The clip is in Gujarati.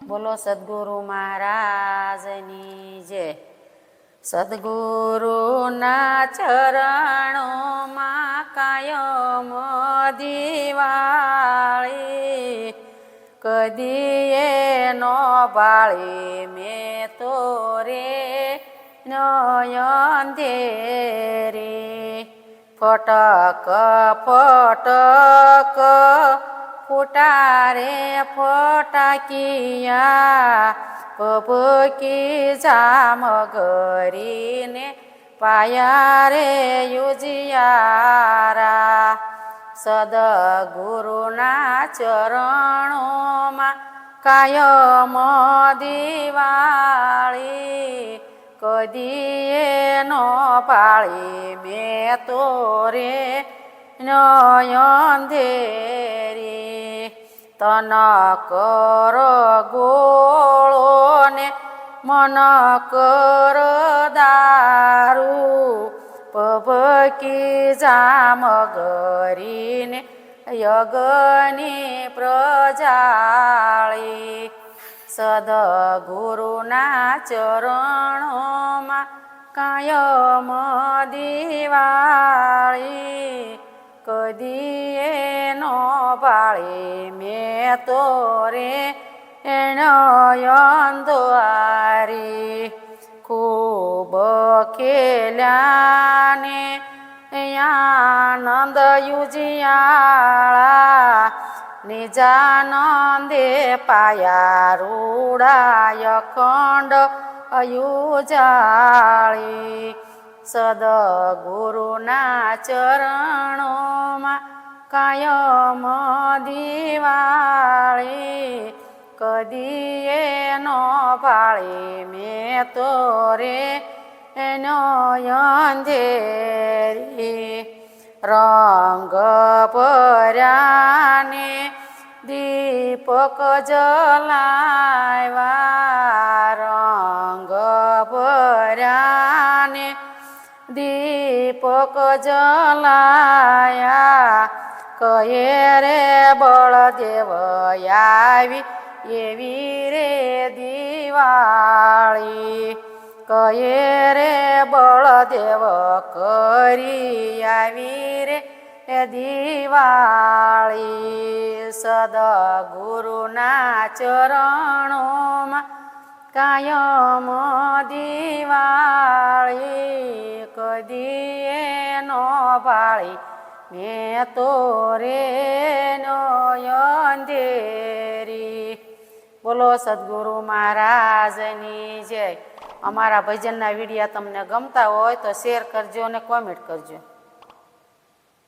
બોલો સદગુરુ મહારાજની જય. સદગુરુના ચરણોમાં કાયમ દિવાળી, કદીએ નો બાળી મેં તો રે નયન ધેરી. ફટક ફટક ફૂટારે ફટાકિયા, ભભૂકી જામગરીને પાયા રે યુજિયારા. સદગુરુના ચરણોમાં કાયમ દિવાળી, કદીએ નો પાળી મેં તો રે નયન ધેરી. તન કર ગોળો ને મન કર દારૂ, ભભૂકી જામગરીને યજ્ઞની પ્રજાળી. સદગુરુના ચરણોમાં કાયમ દિવાળી, કદીએ નો બાળી મેં તો રે નયન દ્વારી. ખૂબ ખેલ્યા ને આનંદ યુજિયાળા, નિજાનંદે પાયા રૂડાય અખંડ યુજાળી. સદગુરુના ચરણોમાં કાયમ દિવાળી, કદીએ નો બાળી મેં તો રે નયન ધેરી. રંગ ભર્યાને દીપક જલાવ્યા, રંગ ભર્યાને દીપક જલાયા, કહે રે બળદેવ આવી એવી રે દિવાળી. કહે રે બળદેવ કરી આવી રે દિવાળી. સદગુરુના ચરણોમાં કાયમ દિવાળી, કદીએ નો બાળી મેં તો રે નયન ધેરી. બોલો સદગુરુ મહારાજની જય. અમારા ભજનના વિડીયા તમને ગમતા હોય તો શેર કરજો અને કોમેન્ટ કરજો.